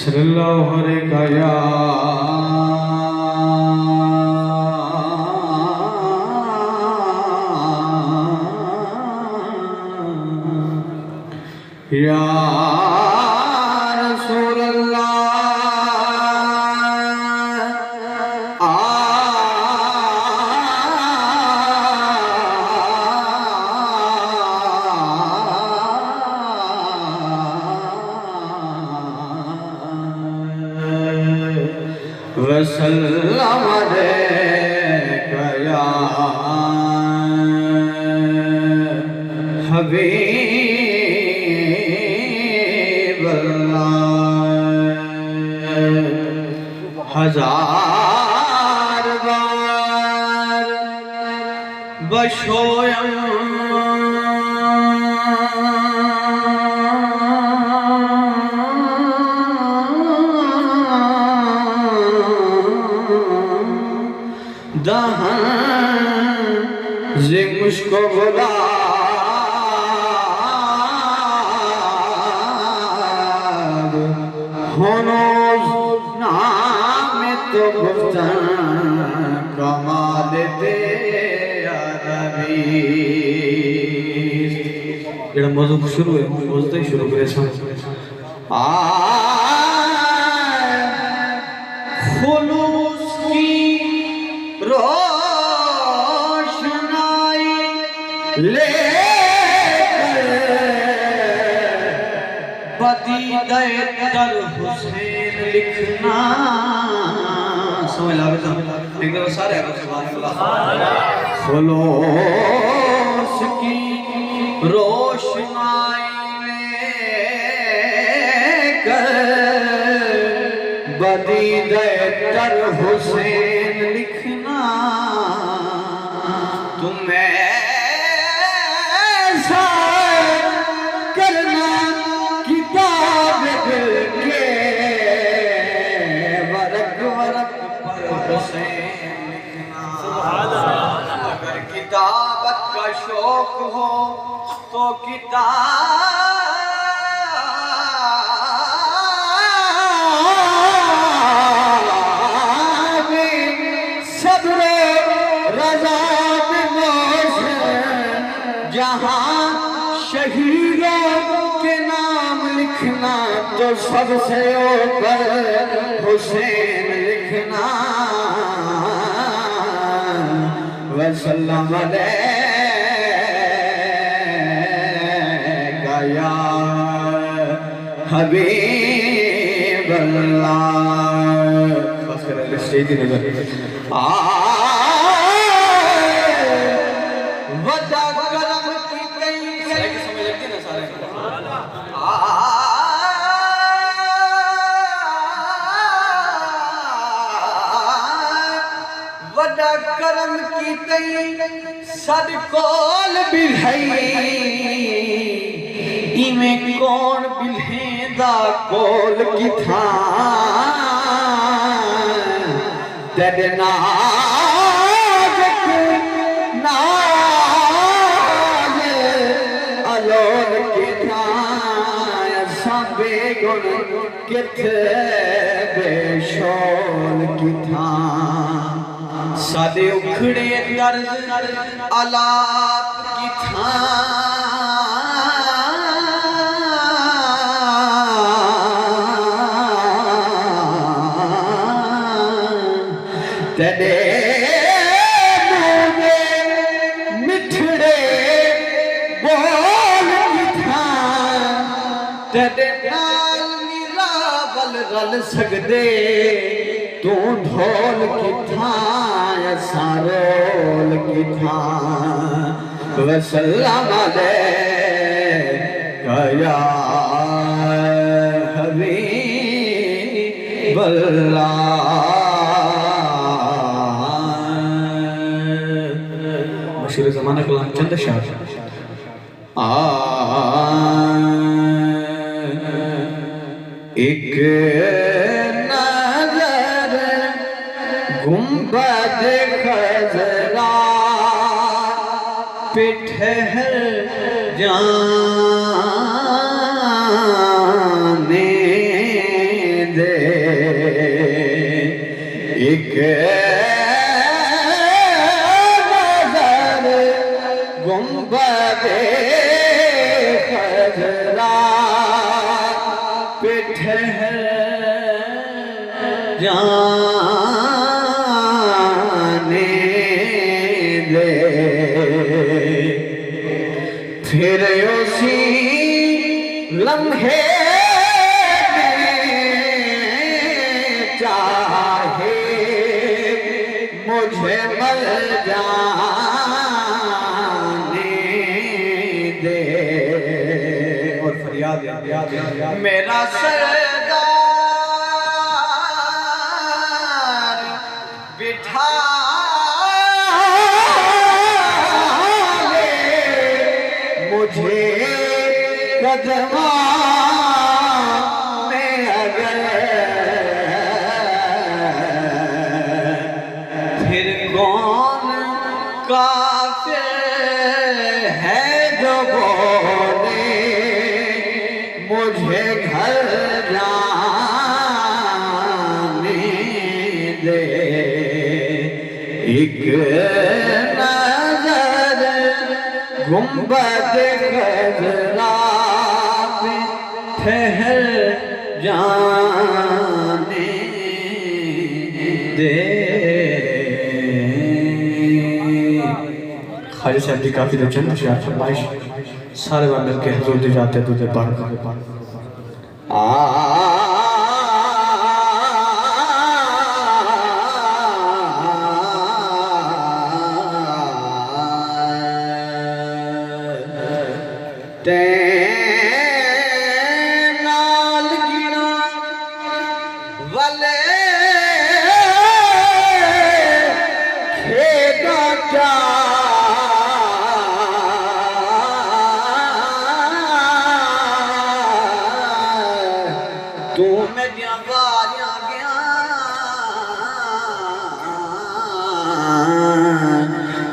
सल्लल्लाहु अलैहि या रसूल वसल्लम अलैका या हबीब अल्लाह। हजार बार बशोयम दहन जे मुझको बुला होनो नाम तो गुफ्तन कमाल दे नबी। ये मौजू शुरू है, मौजू ही शुरू करे खुलूस की रोशनाई ले बदीदे दर हुसैन लिखना। समझ ला बेटा, एक बार सारे सुभान अल्लाह। खुलूस की रोशनाई लेकर बदीदे दर हुसैन लिखना। तुम ऐसा करना किताब के वरक वरक पर हुसैन लिखना। अगर किताबत का शौक हो तो जहाँ शहीदों के नाम लिखना तो सबसे ऊपर हुसैन लिखना। वसल्लम अलैका या हबीब अल्लाह। बस कर ले स्टेज नजर वदा करम की कई समझ लगती ना सारे वदा करम की कई सद कोल बिल्हई इमें कौन बिल्हेदा कोल की था तेरे किथे बेशोल की था सादे उखड़े दर्द आलाप की था। तेरे मिठड़े बोल की था तेरे रल सकदे तू ढोल की था सारोल की था। वसल्लम अलैका या हबीब अल्लाह। मशहूर ज़माना कलाम चंद शाह एक नजर गुंबद खजरा पे ठहर जाने दे एक नजर गुंबदे खजरा पे ठहर जाने दे, फिर उसी लम्हे चाहे मुझे मर जाने दे। और फरियाद मेरा सरदार बिठा ले मुझे कदमा में अगर, फिर कौन काफिर है जो बोले मुझे घर जाने दे। एक नजर गुंबद खजरा पे ठहर जाने दे। ख्वाजा साहब की काफी चंद शायर फरमाइश सारे बार मिलके हुजूर दे जाते तुझे पढ़ नाल गिना वाले खेदा क्या तू मेरिया बारियां गया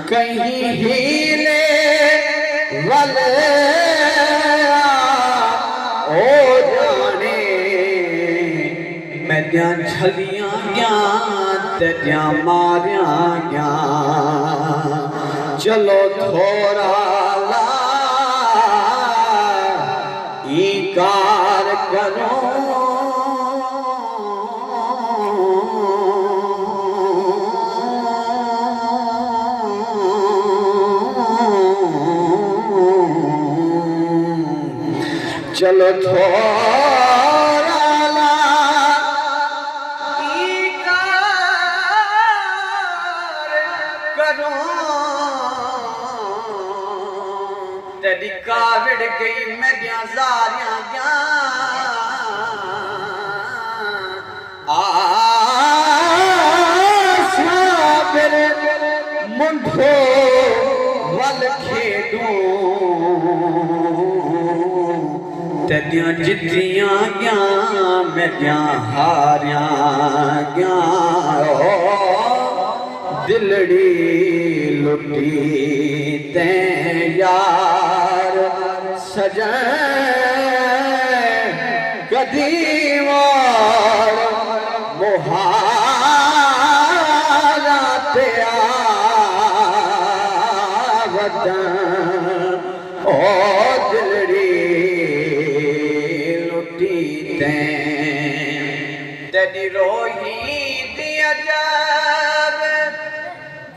कहीं हीले वाले ओ जाने मैं त्या छलियां गया ते त्या मारियां गया। चलो थोड़ा ला इकार करो चलो थोड़ा ला इकार करो तेरी कावड़ गई मेरिया जारियां गया आसाबिर मुंठो वल खेडूं तेरिया जितियां गया मेरिया हारियां गया। दिलड़ी लुटी ते यार सजन कदीवार मुहारा ते वतन ओ दिलड़ी लुटी ते तेरी रोही दिया जब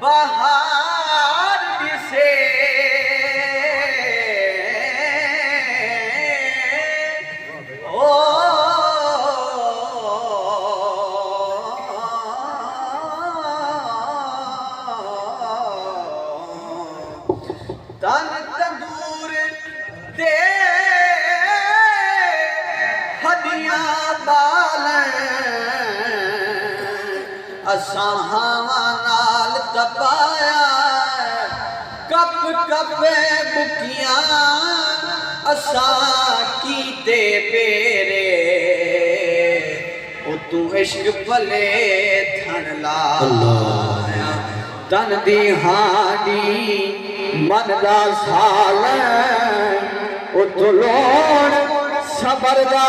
बहार दिसे ओ तन तंदूर दे हदियां बाल असां हवा नाल तपाया कप कपे बुकियां असां कीते पेरे ओ तू इश्क भले थन लाया तन दी हांडी मन दा साल ओ तू लोण सबर दा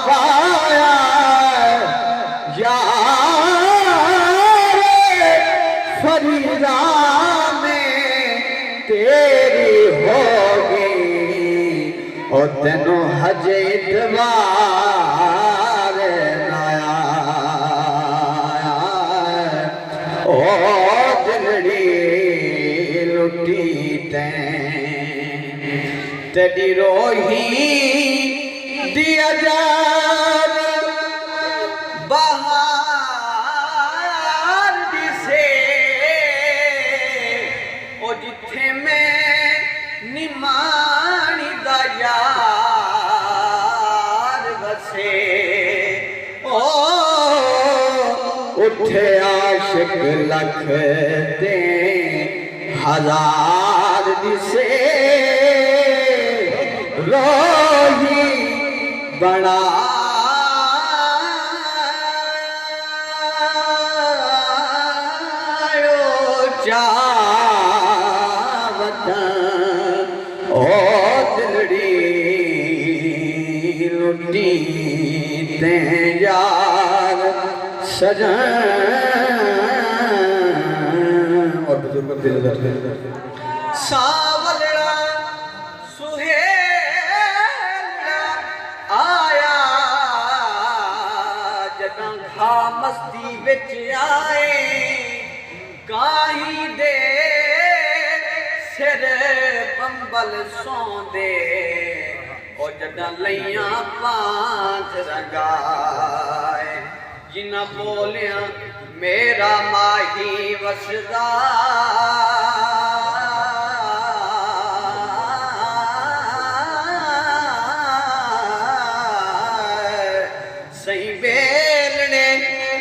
पाया यार तेरी रोही दिया जान बहार दिसे ओ जिथे मैं निमानी दा यार बसे ओ उठे आशिक लख दे हजार दिसे रोही बड़ा ओ दिलड़ी लुटी ते यार सजन और बुजुर्ग सावलड़ा सुहेलड़ा आया जदां खा मस्ती विच आए काई दे सिर बंबल सौंदे ओ जदां लइयां पांच रंगाए जिन्ना बोलिया मेरा माही वसदा सही बेलने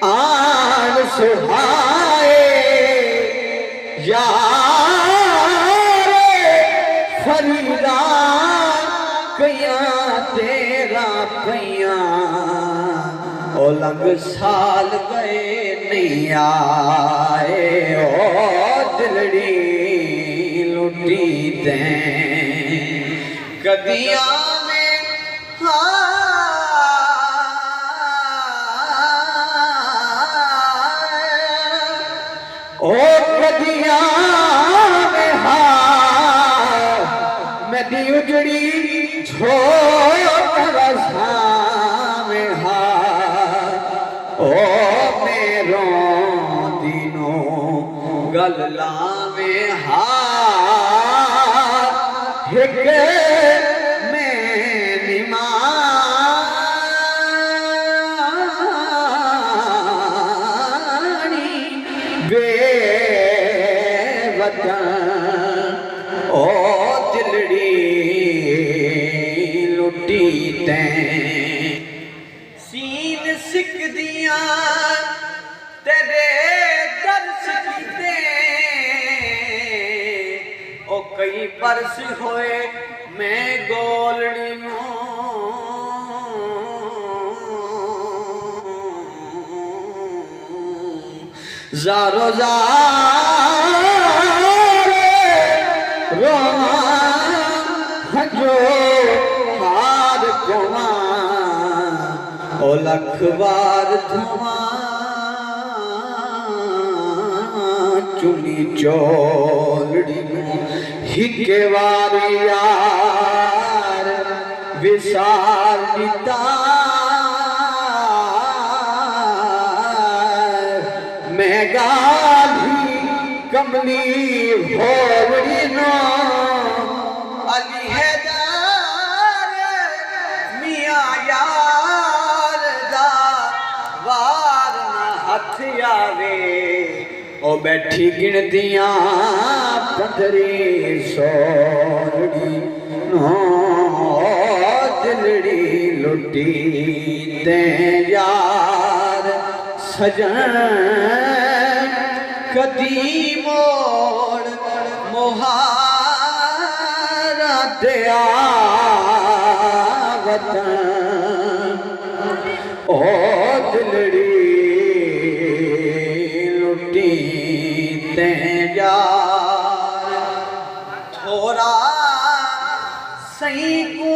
आन सुहाए यार फरीदा कया तेरा कया ओ लंग साल गए नहीं आए ओ दिलड़ी लुटी दे कदिया में ओ कदिया में मैं दी उजड़ी छोड़ में ओ मेरो दिनों गल्ला में हिक में निमानी बेवतन ओ दिलड़ी लुटी तैं सीन सिख दिया तेरे दर्श कीते ओ कई बरस होए मैं गोलड़ी नूं ज़ारो ज़ारो जो हार कुआ ओ लख बार धुआं चुनी चोलड़ी हिके वारी यार विसार दिता मैं गाधी कमली होवड़ी नो अली हैदर मियां यार दा वार ना हथ आवे ओ बैठी गिनदियां पंदरी सोलड़ी नो दिलड़ी लुटी ते यार सजन कदी मोड़ मोहारा दया वतन ओ दिलड़ी लुटी ते यार थोड़ा सही को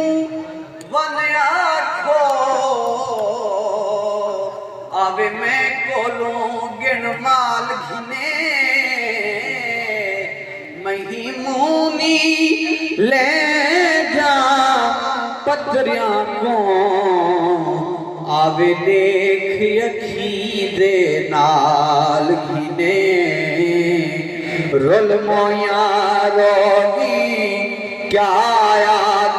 वन आखो आवे मैं कोलों गिन माल घिने मही मुनी ले जा पत्रियां को आवे देख अखी दे नाल घिने रुल मोया रोगी क्या याद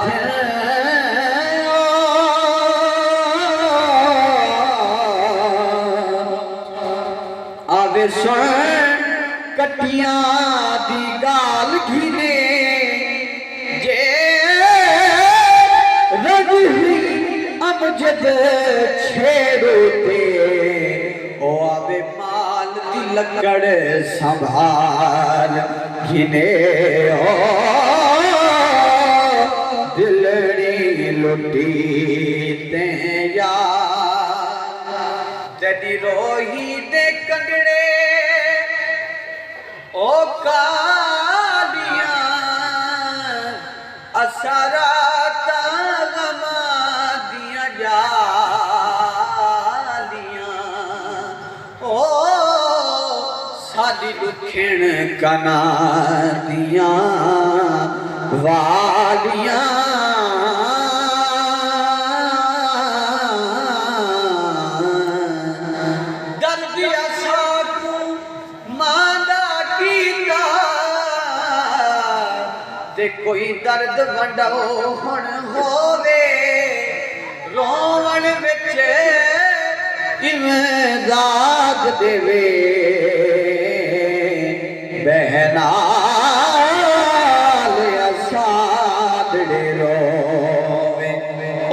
सुन कटियां दी गाल घिने जे रही अमजद छेड़ो ते ओ आवे माल दी लकड़ संभाल घिने ओ दिलड़ी लुटी ते यार तेरी रोही दे कंगड़े ओ कालियां असरा गमा दिया जालियां ओ साडी दुखण कना दिया वालियां दर्दिया साकू मांदा कीता ते कोई दर्द वंडो हुण होवे रोवण विच इवें दाग देवे बहना सादड़े रोवे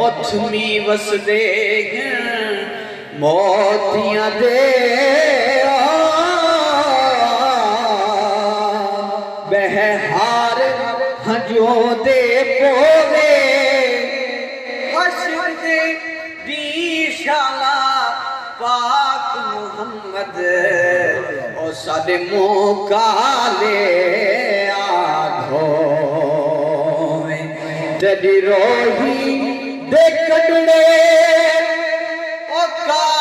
उथमी वसदे मोतियां दे बहार हजों दे पोवे हश्र दे दी शाला पाक मुहम्मद ओ साडे मुंह काले आधो तेरी रोही दे कटड़े ओ कालियां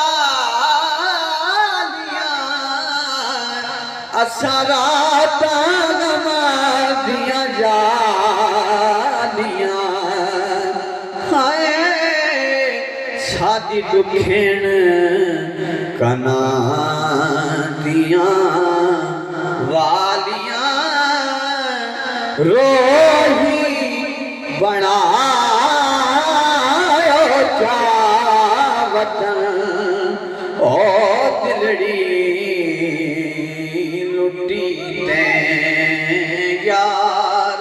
असरा गमा दिया जालियां हाय सादी दुखण कना दिया वालियां रोही बनायो वतन ओ दिलड़ी लुटी ते यार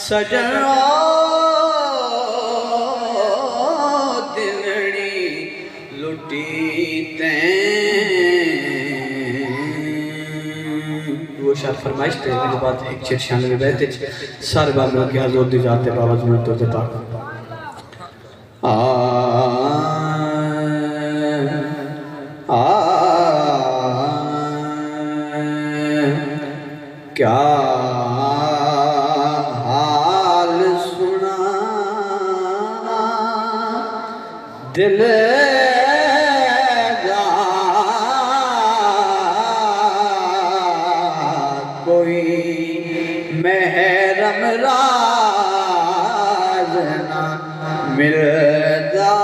सजन दिलड़ी लुटी ते वो शायद फरमाइश थे मेरे बाद 196 बैठे सारे बाबा के हजूर दी जाते बाबा जी तो देता क्या हाल सुना दिल कोई महरम राज ना मिलदा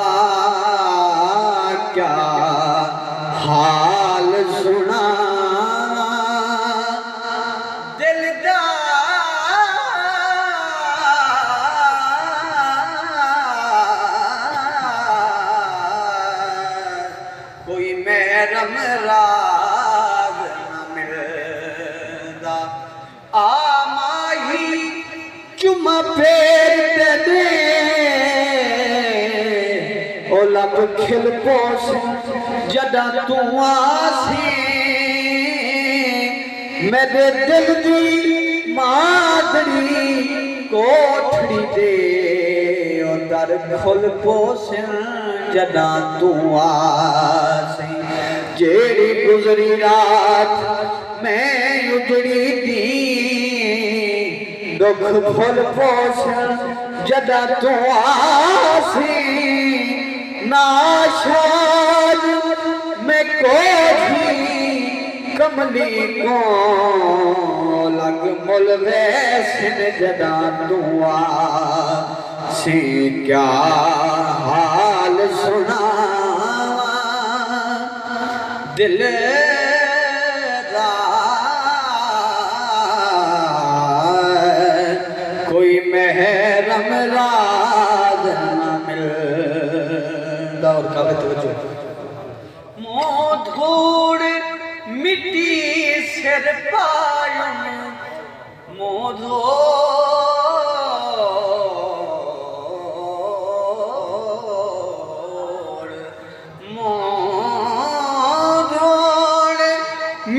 क्या हाल सुना कोई महरम राज ना मिलदा आ माही चुमा फेर दे ओ लब खिल पोस जदा तू आसी मेरे दिल दी मादड़ी कोठड़ी दे ओ दर खुल पोस जदा तू आसी जेड़ी गुजरी रात मैं उजड़ी दी दुख फुल पोस जदा तू आसी नाशाद मैं कोठी कमली को लग मुल वैसन जदा तू आसी क्या हाल सुना दिल कोई महरम राज न मिलदा और काबे तवज्जो मोह धूड़ मिट्टी सिर पायुम मोदो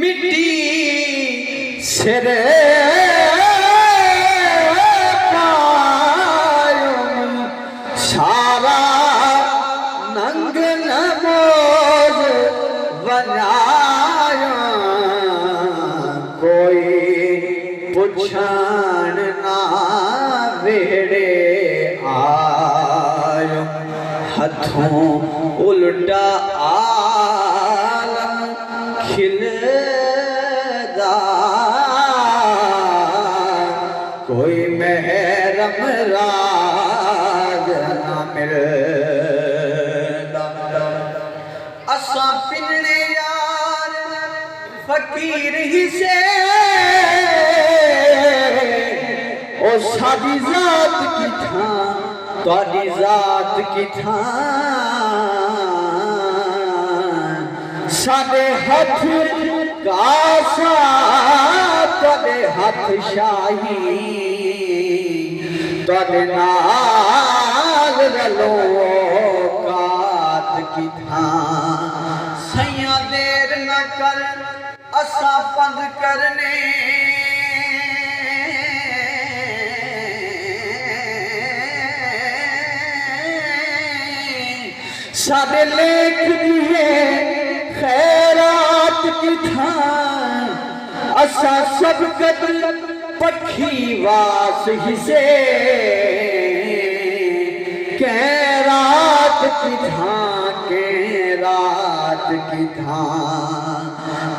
मिट्टी सिर पायुम सारा नंग नमोज बनाया कोई पुछण ना वेड़े आयो हथों उल्टा आलम खिलदा कोई महरम राज ना मिलदा असा पिनने यार फकीर ही से ओ साडी जात की थां तोड़ी जात की थां साडे हथ कासा तोड़े हथ शाही तोड़े नाल रलो कात की थां सैया देर न कर असा पंध करने साडे लेख दिए खैरात की थां असा सब कदल पखी वास हिसे कै रात की थां कै रात की थां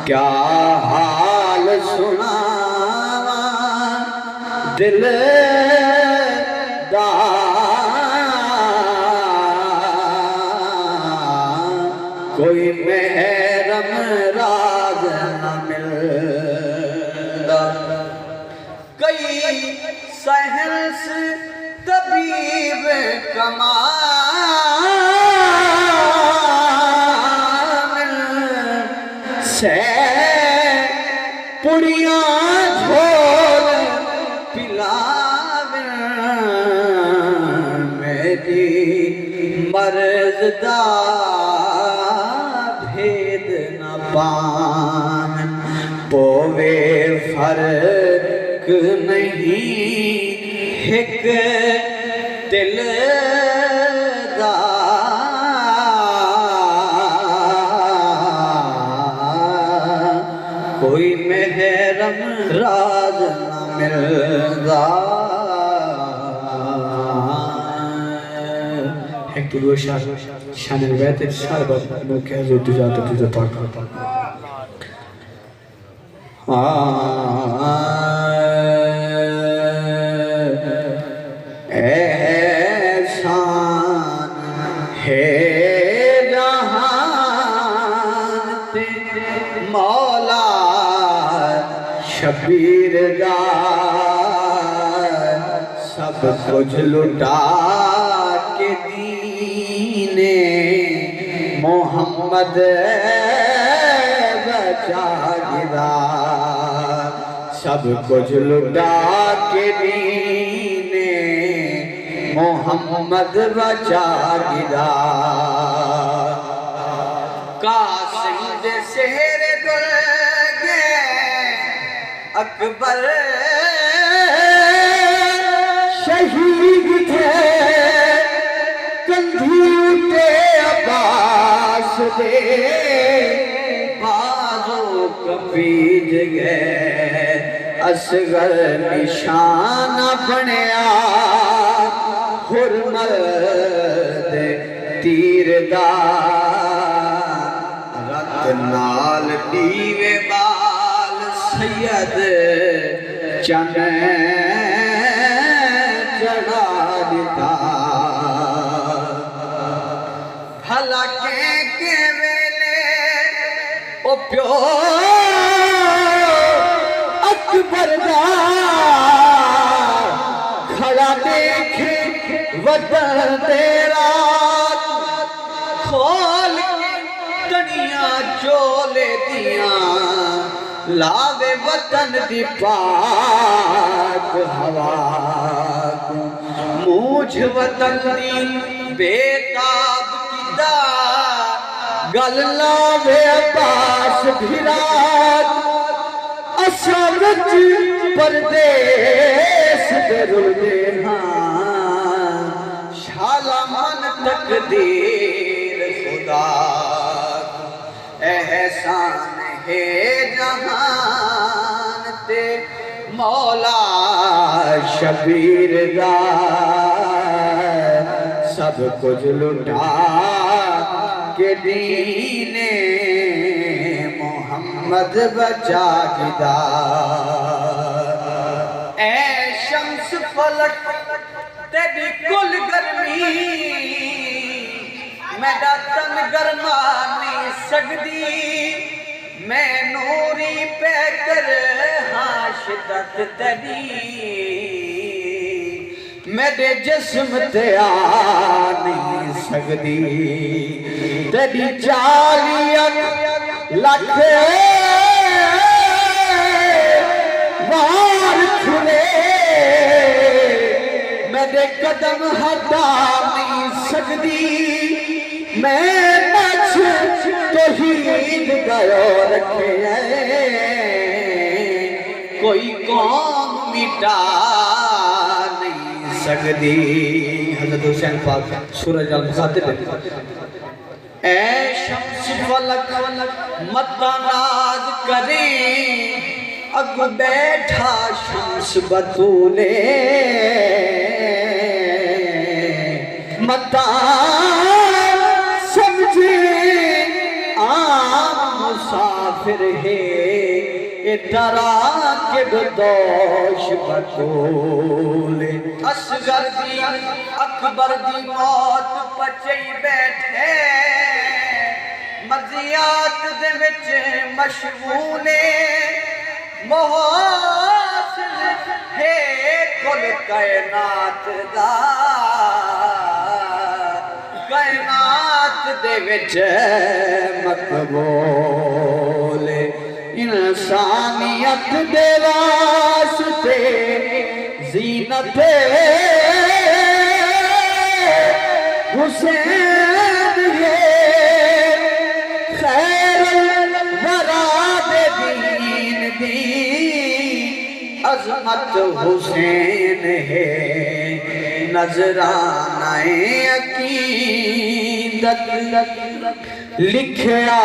क्या हाल सुनावा दिल दा कोई महरम राज न मिलदा कई सहंस तबीब कमाल से पुड़ियां झोल पिलावे मेरी मर्ज़दा पोवे फर्क नहीं हिक दिल दा कोई महरम राज न मिलदा एक तो शान रिवायत सारे बात के हजूर जाते तुझे पाक एहसान है जहान ते मौला शबीर दा सब कुछ लुटा के दीने मोहम्मद बचा गिरा सब कुछ लुटा के दीने मोहम्मद बचा गिरा कासिम दे शहर दुल गए अकबर शहीद थे कंधूटे अब्बास दे कपीज गए असगर निशान बनया हुरमल दे तीर दा रत नाल दीवे बाल सैयद चन चढ़ा दिता भला के वेले ओ प्यो अकबर दा खड़ा देख वतन तेरा खोल के तनिया चोले दिया लावे वतन दी पाक हवा को मूझ वतन दी बेताब किदा गल लावे पास भिरात असा विच परदेस दे रुलदे हां शाला मन तकदीर खुदा एहसान है जहान ते मौला शबीर दा सब कुछ लुटा के दीने मोहम्मद बचा गिदा ए शम्स फलक तेरी कुल गर्मी मेरा तन गरमा नहीं सकदी मैं नूरी पे कर हाँ शिदत तेरी मेरे जिस्म ते आ नहीं सकदी तेरी 40 लख वार खुले मेरे कदम हटा नहीं सकदी मैं नच तो हीद गयो रखे कोई कौम मिटा नहीं सकदी हज़रत हुसैन पाक सूरज अल-मुखातिब ए शम्स फलक मत्ता नाज करे अग बैठा शम्स बतूले मत्ता समझे आम मुसाफिर है इतरा के दोष बतूले असगर दी अकबर दी मौत पचई बैठे मर्जियात दे विच मशगूले मोहसिन है कुल कायनात दा कायनात दे विच मकबूल इंसानियत दे वास्ते ज़ीनत हुसैन है खैर वरा दे दीन दी अज़मत हुसैन है नजराना अकीदत लिखया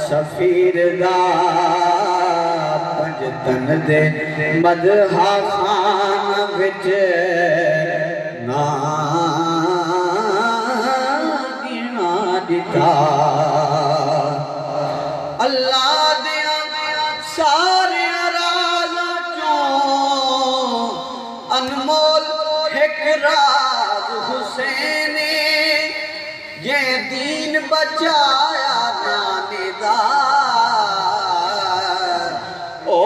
सफीर दा पंजतन दे मदहा खान विच ना गिना दिता अल्लाह दिया सारे राज़ां चों अनमोल एक राज हुसैन ये दीन बचाया नाने दा ओ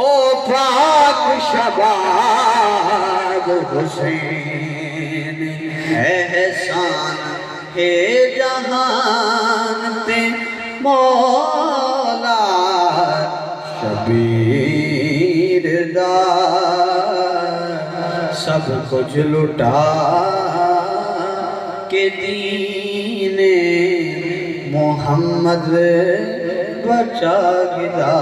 पाक शबाब हुसैन एहसान है जहान ते मौला शबीर दा सब कुछ लुटा के दीने मोहम्मद बचा गिदा